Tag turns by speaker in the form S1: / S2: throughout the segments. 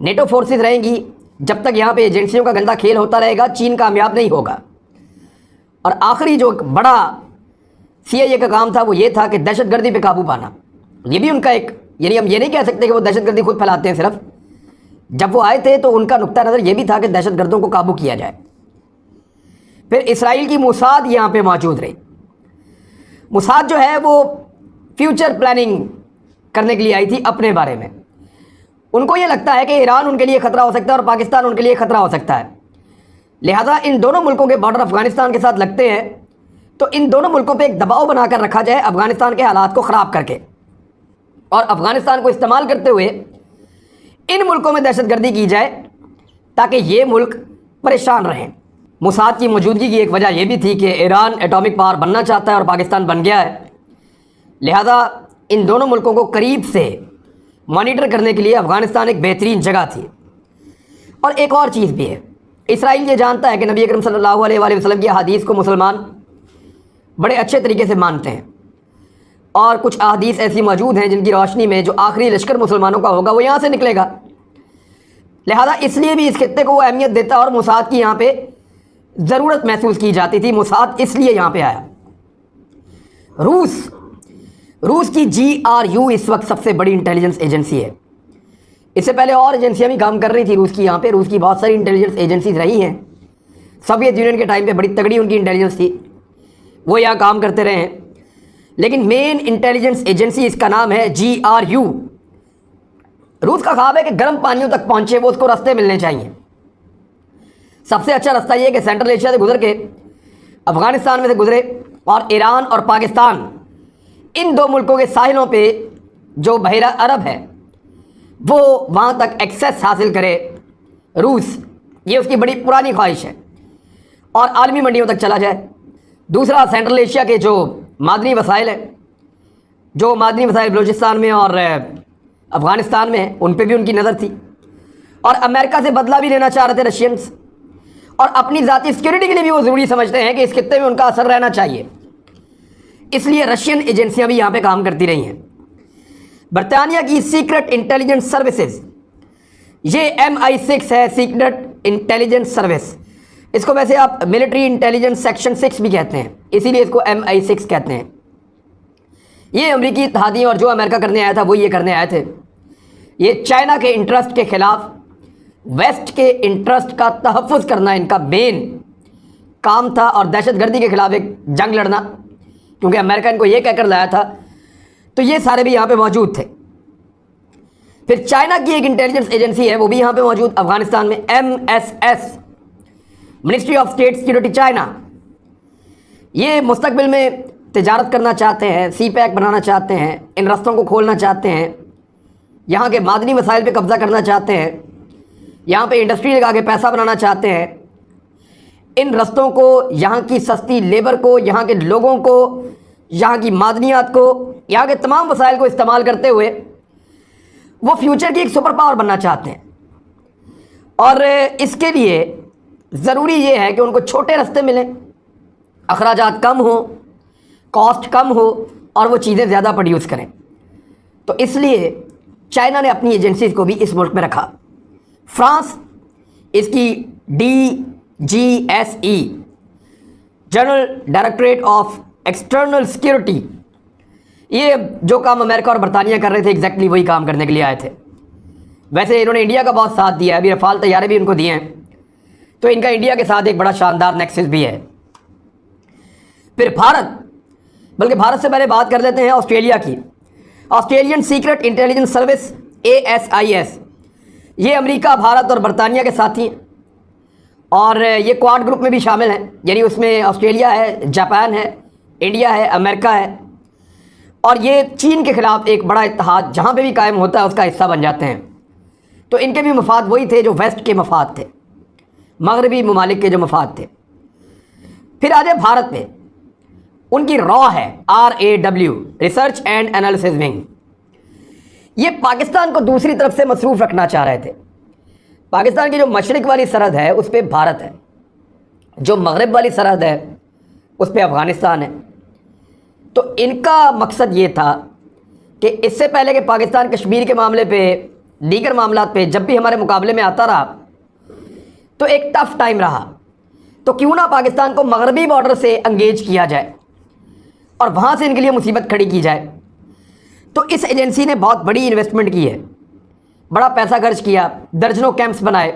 S1: NATO forces رہیں گی، جب تک یہاں پہ ایجنسیوں کا گندا کھیل ہوتا رہے گا چین کامیاب نہیں ہوگا۔ اور آخری جو بڑا CIA کا کام تھا وہ یہ تھا کہ دہشت گردی پہ قابو پانا۔ یہ بھی ان کا ایک، یعنی ہم یہ نہیں کہہ سکتے کہ وہ دہشت گردی خود پھیلاتے ہیں صرف، جب وہ آئے تھے تو ان کا نقطہ نظر یہ بھی تھا کہ دہشت گردوں کو قابو کیا جائے۔ پھر اسرائیل کی موساد یہاں پہ موجود رہی۔ موساد جو ہے وہ فیوچر پلاننگ کرنے کے لیے آئی تھی اپنے بارے میں۔ ان کو یہ لگتا ہے کہ ایران ان کے لیے خطرہ ہو سکتا ہے اور پاکستان ان کے لیے خطرہ ہو سکتا ہے، لہٰذا ان دونوں ملکوں کے بارڈر افغانستان کے ساتھ لگتے ہیں تو ان دونوں ملکوں پہ ایک دباؤ بنا کر رکھا جائے افغانستان کے حالات کو خراب کر کے، اور افغانستان کو استعمال کرتے ہوئے ان ملکوں میں دہشت گردی کی جائے تاکہ یہ ملک پریشان رہیں۔ موساد کی موجودگی کی ایک وجہ یہ بھی تھی کہ ایران ایٹامک پاور بننا چاہتا ہے اور پاکستان بن گیا ہے، لہذا ان دونوں ملکوں کو قریب سے مانیٹر کرنے کے لیے افغانستان ایک بہترین جگہ تھی۔ اور ایک اور چیز بھی ہے، اسرائیل یہ جانتا ہے کہ نبی اکرم صلی اللہ علیہ وآلہ وسلم کی احادیث کو مسلمان بڑے اچھے طریقے سے مانتے ہیں، اور کچھ احادیث ایسی موجود ہیں جن کی روشنی میں جو آخری لشکر مسلمانوں کا ہوگا وہ یہاں سے نکلے گا، لہذا اس لیے بھی اس خطے کو وہ اہمیت دیتا ہے اور موساد کی یہاں پہ ضرورت محسوس کی جاتی تھی۔ موساد اس لیے یہاں پہ آیا۔ روس کی GRU اس وقت سب سے بڑی انٹیلیجنس ایجنسی ہے۔ اس سے پہلے اور ایجنسیاں بھی کام کر رہی تھی روس کی یہاں پہ، روس کی بہت ساری انٹیلیجنس ایجنسیز رہی ہیں، سوویت یونین کے ٹائم پہ بڑی تگڑی ان کی انٹیلیجنس تھی، وہ یہاں کام کرتے رہے ہیں، لیکن مین انٹیلیجنس ایجنسی اس کا نام ہے GRU۔ روس کا خواب ہے کہ گرم پانیوں تک پہنچے، وہ اس کو راستے ملنے چاہیے۔ سب سے اچھا راستہ یہ ہے کہ سینٹرل ایشیا سے گزر کے افغانستان میں سے گزرے اور ایران اور پاکستان ان دو ملکوں کے ساحلوں پہ جو بحیرہ عرب ہے وہ وہاں تک ایکسیس حاصل کرے۔ روس، یہ اس کی بڑی پرانی خواہش ہے، اور عالمی منڈیوں تک چلا جائے۔ دوسرا، سینٹرل ایشیا کے جو معدنی وسائل ہیں، جو معدنی وسائل بلوچستان میں اور افغانستان میں ہیں، ان پہ بھی ان کی نظر تھی، اور امریکہ سے بدلہ بھی لینا چاہ رہے تھے رشینز، اور اپنی ذاتی سیکیورٹی کے لیے بھی وہ ضروری سمجھتے ہیں کہ اس خطے میں ان کا اثر رہنا چاہیے، اس لیے رشین ایجنسیاں بھی یہاں پہ کام کرتی رہی ہیں۔ برطانیہ کی سیکرٹ انٹیلیجنس سروسز، یہ MI6 ہے، سیکرٹ انٹیلیجنس سروس، اس کو ویسے آپ ملٹری انٹیلیجنس سیکشن 6 بھی کہتے ہیں، اسی لیے اس کو MI6 کہتے ہیں۔ یہ امریکی اتحادی اور جو امریکہ کرنے آیا تھا وہ یہ کرنے آئے تھے، یہ چائنا کے انٹرسٹ کے خلاف ویسٹ کے انٹرسٹ کا تحفظ کرنا ان کا مین کام تھا، اور دہشت گردی کے خلاف ایک جنگ لڑنا، کیونکہ امریکہ ان کو یہ کہہ کر لایا تھا، تو یہ سارے بھی یہاں پہ موجود تھے۔ پھر چائنا کی ایک انٹیلیجنس ایجنسی ہے، وہ بھی یہاں پہ موجود افغانستان میں، MSS، ministry of state security China. یہ مستقبل میں تجارت کرنا چاہتے ہیں، CPEC بنانا چاہتے ہیں، ان رستوں کو کھولنا چاہتے ہیں، یہاں کے معدنی وسائل پہ قبضہ کرنا چاہتے ہیں، یہاں پہ انڈسٹری لگا کے پیسہ بنانا چاہتے ہیں، ان رستوں کو، یہاں کی سستی لیبر کو، یہاں کے لوگوں کو، یہاں کی معدنیات کو، یہاں کے تمام وسائل کو استعمال کرتے ہوئے وہ فیوچر کی ایک سپر پاور بننا چاہتے ہیں، اور اس کے لیے ضروری یہ ہے کہ ان کو چھوٹے رستے ملیں، اخراجات کم ہوں، کاسٹ کم ہو، اور وہ چیزیں زیادہ پروڈیوس کریں۔ تو اس لیے چائنا نے اپنی ایجنسیز کو بھی اس ملک میں رکھا۔ فرانس، اس کی DGSE، general directorate of external security, یہ جو کام امریکہ اور برطانیہ کر رہے تھے ایگزیکٹلی وہی کام کرنے کے لیے آئے تھے۔ ویسے انہوں نے انڈیا کا بہت ساتھ دیا ہے، ابھی رفال طیارے بھی ان کو دیے ہیں، تو ان کا انڈیا کے ساتھ ایک بڑا شاندار نیکسس بھی ہے۔ پھر بھارت، بلکہ بھارت سے پہلے بات کر لیتے ہیں آسٹریلیا کی۔ Australian secret intelligence service ASIS، یہ امریکہ، بھارت اور برطانیہ کے ساتھی ہیں، اور یہ کوارڈ گروپ میں بھی شامل ہیں، یعنی اس میں آسٹریلیا ہے، جاپان ہے، انڈیا ہے، امریکہ ہے، اور یہ چین کے خلاف ایک بڑا اتحاد جہاں پہ بھی قائم ہوتا ہے اس کا حصہ بن جاتے ہیں۔ تو ان کے بھی مفاد وہی تھے جو ویسٹ کے مفاد تھے، مغربی ممالک کے جو مفاد تھے۔ پھر آ جائے بھارت میں، ان کی RAW ہے، RAW، research and analysis wing. یہ پاکستان کو دوسری طرف سے مصروف رکھنا چاہ رہے تھے۔ پاکستان کی جو مشرق والی سرحد ہے اس پہ بھارت ہے، جو مغرب والی سرحد ہے اس پہ افغانستان ہے۔ تو ان کا مقصد یہ تھا کہ اس سے پہلے کہ پاکستان کشمیر کے معاملے پہ دیگر معاملات پہ جب بھی ہمارے مقابلے میں آتا رہا تو ایک ٹف ٹائم رہا، تو کیوں نہ پاکستان کو مغربی بارڈر سے انگیج کیا جائے اور وہاں سے ان کے لیے مصیبت کھڑی کی جائے۔ تو اس ایجنسی نے بہت بڑی انویسٹمنٹ کی ہے، بڑا پیسہ خرچ کیا، درجنوں کیمپس بنائے،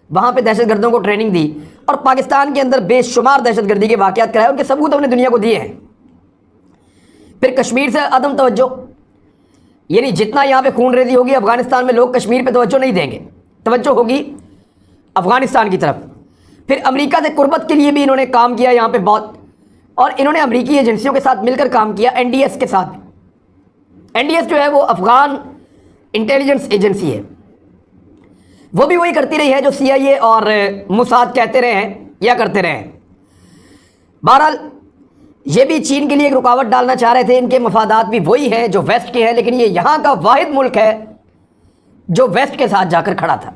S1: وہاں پہ دہشت گردوں کو ٹریننگ دی اور پاکستان کے اندر بے شمار دہشت گردی کے واقعات کرائے، ان کے ثبوت ہم نے دنیا کو دیے ہیں۔ پھر کشمیر سے عدم توجہ، یعنی جتنا یہاں پہ خون ریزی ہوگی افغانستان میں لوگ کشمیر پہ توجہ نہیں دیں گے، توجہ ہوگی افغانستان کی طرف۔ پھر امریکہ سے قربت کے لیے بھی انہوں نے کام کیا یہاں پہ بہت، اور انہوں نے امریکی ایجنسیوں کے ساتھ مل کر کام کیا، این ڈی ایس کے ساتھ۔ این ڈی ایس جو ہے وہ افغان انٹیلیجنس ایجنسی ہے، وہ بھی وہی کرتی رہی ہے جو سی آئی اے اور موساد کہتے رہے ہیں یا کرتے رہے ہیں۔ بہرحال یہ بھی چین کے لیے ایک رکاوٹ ڈالنا چاہ رہے تھے، ان کے مفادات بھی وہی ہیں جو ویسٹ کے ہیں، لیکن یہ یہاں کا واحد ملک ہے جو ویسٹ کے ساتھ جا کر کھڑا تھا۔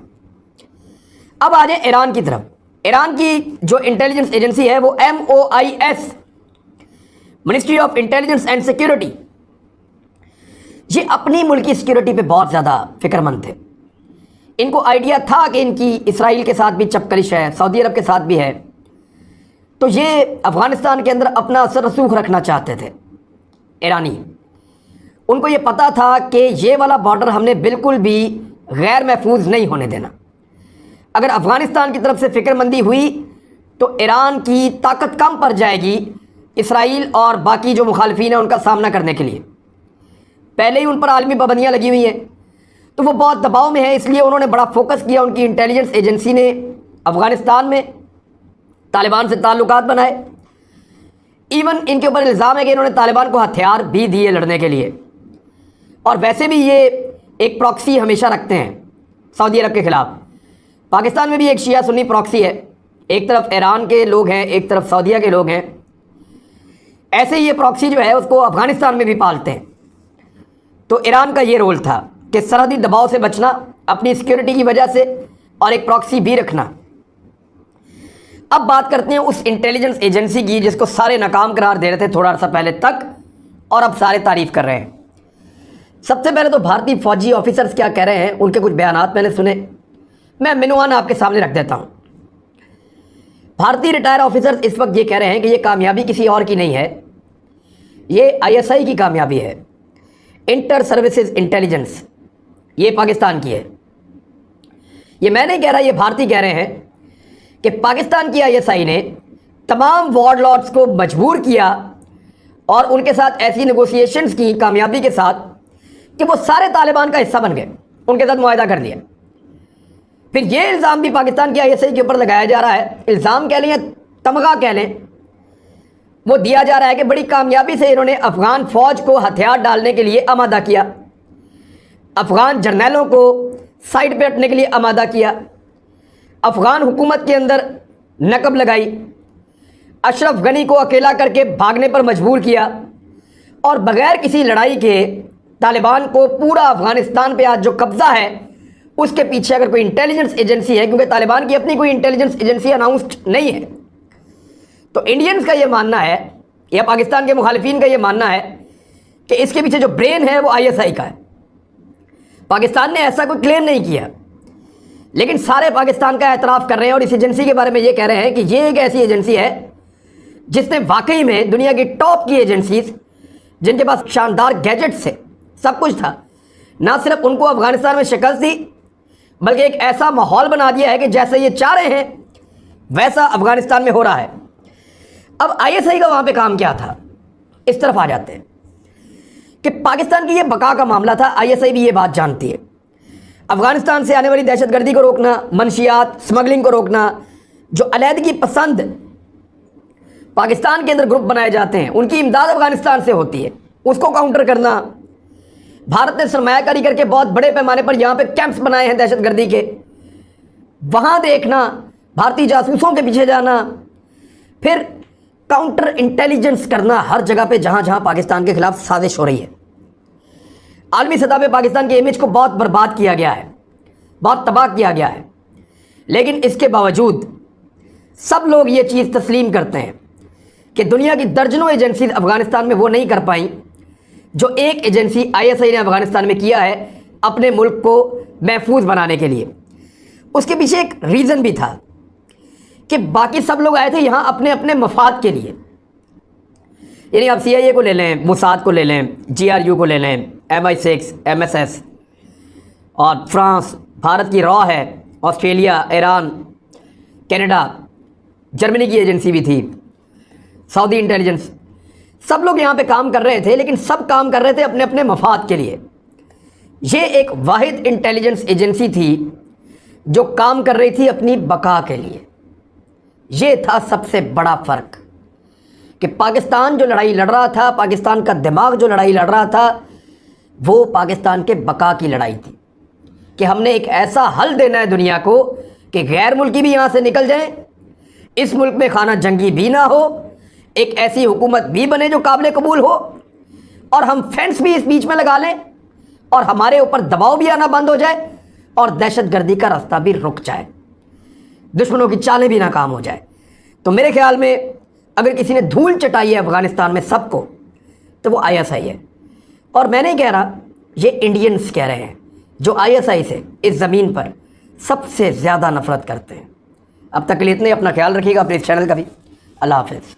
S1: اب آ جائیں ایران کی طرف۔ ایران کی جو انٹیلیجنس ایجنسی ہے وہ MOIS، ministry of intelligence and security, یہ اپنی ملکی سیکیورٹی پہ بہت زیادہ فکر مند تھے۔ ان کو آئیڈیا تھا کہ ان کی اسرائیل کے ساتھ بھی چپکلش ہے، سعودی عرب کے ساتھ بھی ہے، تو یہ افغانستان کے اندر اپنا اثر رسوخ رکھنا چاہتے تھے ایرانی۔ ان کو یہ پتا تھا کہ یہ والا بارڈر ہم نے بالکل بھی غیر محفوظ نہیں ہونے دینا۔ اگر افغانستان کی طرف سے فکر مندی ہوئی تو ایران کی طاقت کم پڑ جائے گی اسرائیل اور باقی جو مخالفین ہیں ان کا سامنا کرنے کے لیے۔ پہلے ہی ان پر عالمی پابندیاں لگی ہوئی ہیں تو وہ بہت دباؤ میں ہے، اس لیے انہوں نے بڑا فوکس کیا، ان کی انٹیلیجنس ایجنسی نے افغانستان میں طالبان سے تعلقات بنائے۔ ایون ان کے اوپر الزام ہے کہ انہوں نے طالبان کو ہتھیار بھی دیے لڑنے کے لیے، اور ویسے بھی یہ ایک پراکسی ہمیشہ رکھتے ہیں سعودی عرب کے خلاف۔ پاکستان میں بھی ایک شیعہ سنی پراکسی ہے، ایک طرف ایران کے لوگ ہیں، ایک طرف سعودیہ کے لوگ ہیں، ایسے ہی یہ پراکسی جو ہے اس کو افغانستان میں بھی پالتے ہیں۔ تو ایران کا یہ رول تھا کہ سرحدی دباؤ سے بچنا اپنی سیکیورٹی کی وجہ سے، اور ایک پراکسی بھی رکھنا۔ اب بات کرتے ہیں اس انٹیلیجنس ایجنسی کی جس کو سارے ناکام قرار دے رہے تھے تھوڑا عرصہ پہلے تک، اور اب سارے تعریف کر رہے ہیں۔ سب سے پہلے تو بھارتی فوجی آفیسرز کیا کہہ رہے ہیں، ان کے کچھ بیانات میں نے سنے، میں عنوان آپ کے سامنے رکھ دیتا ہوں۔ بھارتی ریٹائر آفیسرز اس وقت یہ کہہ رہے ہیں کہ یہ کامیابی کسی اور کی نہیں ہے، یہ ISI کی کامیابی ہے، انٹر سروسز انٹیلیجنس، یہ پاکستان کی ہے۔ یہ میں نہیں کہہ رہا، یہ بھارتی کہہ رہے ہیں کہ پاکستان کی ISI نے تمام وارڈ لارڈز کو مجبور کیا اور ان کے ساتھ ایسی نیگوسیشنز کی کامیابی کے ساتھ کہ وہ سارے طالبان کا حصہ بن گئے، ان کے ساتھ معاہدہ کر لیا۔ پھر یہ الزام بھی پاکستان کی ISI کے اوپر لگایا جا رہا ہے، الزام کہہ لیں یا تمغہ کہہ لیں، وہ دیا جا رہا ہے کہ بڑی کامیابی سے انہوں نے افغان فوج کو ہتھیار ڈالنے کے لیے آمادہ کیا، افغان جرنیلوں کو سائڈ پہ ہٹنے کے لیے آمادہ کیا، افغان حکومت کے اندر نقب لگائی، اشرف غنی کو اکیلا کر کے بھاگنے پر مجبور کیا، اور بغیر کسی لڑائی کے طالبان کو پورا افغانستان پہ آج جو قبضہ ہے اس کے پیچھے اگر کوئی انٹیلیجنس ایجنسی ہے، کیونکہ طالبان کی اپنی کوئی انٹیلیجنس ایجنسی اناؤنسڈ نہیں ہے، تو انڈینز کا یہ ماننا ہے یا پاکستان کے مخالفین کا یہ ماننا ہے کہ اس کے پیچھے جو برین ہے وہ ISI کا ہے۔ پاکستان نے ایسا کوئی کلیم نہیں کیا، لیکن سارے پاکستان کا اعتراف کر رہے ہیں، اور اس ایجنسی کے بارے میں یہ کہہ رہے ہیں کہ یہ ایک ایسی ایجنسی ہے جس نے واقعی میں دنیا کی ٹاپ کی ایجنسیز جن کے پاس شاندار گیجٹس سے سب کچھ تھا، نہ صرف ان کو افغانستان میں شکست دی بلکہ ایک ایسا ماحول بنا دیا ہے کہ جیسا یہ چاہ رہے ہیں ویسا افغانستان میں ہو رہا ہے۔ اب ISI کا وہاں پہ کام کیا تھا، اس طرف آ جاتے ہیں کہ پاکستان کی یہ بقا کا معاملہ تھا، ISI بھی یہ بات جانتی ہے۔ افغانستان سے آنے والی دہشت گردی کو روکنا، منشیات سمگلنگ کو روکنا، جو علیحدگی پسند پاکستان کے اندر گروپ بنائے جاتے ہیں ان کی امداد افغانستان سے ہوتی ہے، اس کو کاؤنٹر کرنا۔ بھارت نے سرمایہ کاری کر کے بہت بڑے پیمانے پر یہاں پہ کیمپس بنائے ہیں دہشت گردی کے، وہاں دیکھنا، بھارتی جاسوسوں کے پیچھے جانا، پھر کاؤنٹر انٹیلیجنس کرنا ہر جگہ پہ جہاں جہاں پاکستان کے خلاف سازش ہو رہی ہے۔ عالمی سطح پہ پاکستان کے امیج کو بہت برباد کیا گیا ہے، بہت تباہ کیا گیا ہے، لیکن اس کے باوجود سب لوگ یہ چیز تسلیم کرتے ہیں کہ دنیا کی درجنوں ایجنسیز افغانستان میں وہ نہیں کر پائیں جو ایک ایجنسی ISI نے افغانستان میں کیا ہے، اپنے ملک کو محفوظ بنانے کے لیے. اس کے پیچھے ایک ریزن بھی تھا کہ باقی سب لوگ آئے تھے یہاں اپنے اپنے مفاد کے لیے. یعنی آپ CIA کو لے لیں, موساد کو لے لیں, GRU کو لے لیں, MI6, MSS, اور فرانس, بھارت کی را ہے, آسٹریلیا, ایران, کینیڈا, جرمنی کی ایجنسی بھی تھی, سعودی انٹیلیجنس, سب لوگ یہاں پہ کام کر رہے تھے, لیکن سب کام کر رہے تھے اپنے اپنے مفاد کے لیے. یہ ایک واحد انٹیلیجنس ایجنسی تھی جو کام کر رہی تھی اپنی بقا کے لیے. یہ تھا سب سے بڑا فرق کہ پاکستان جو لڑائی لڑ رہا تھا, پاکستان کا دماغ جو لڑائی لڑ رہا تھا, وہ پاکستان کے بقا کی لڑائی تھی کہ ہم نے ایک ایسا حل دینا ہے دنیا کو کہ غیر ملکی بھی یہاں سے نکل جائیں, اس ملک میں خانہ جنگی بھی نہ ہو, ایک ایسی حکومت بھی بنے جو قابل قبول ہو, اور ہم فینس بھی اس بیچ میں لگا لیں, اور ہمارے اوپر دباؤ بھی آنا بند ہو جائے, اور دہشت گردی کا راستہ بھی رک جائے, دشمنوں کی چالیں بھی ناکام ہو جائے. تو میرے خیال میں اگر کسی نے دھول چٹائی ہے افغانستان میں سب کو, تو وہ ISI ہے. اور میں نہیں کہہ رہا, یہ انڈینس کہہ رہے ہیں جو ISI سے اس زمین پر سب سے زیادہ نفرت کرتے ہیں. اب تک کے لیے اتنے, اپنا خیال رکھیے گا, اپنے اس چینل کا بھی. اللہ حافظ.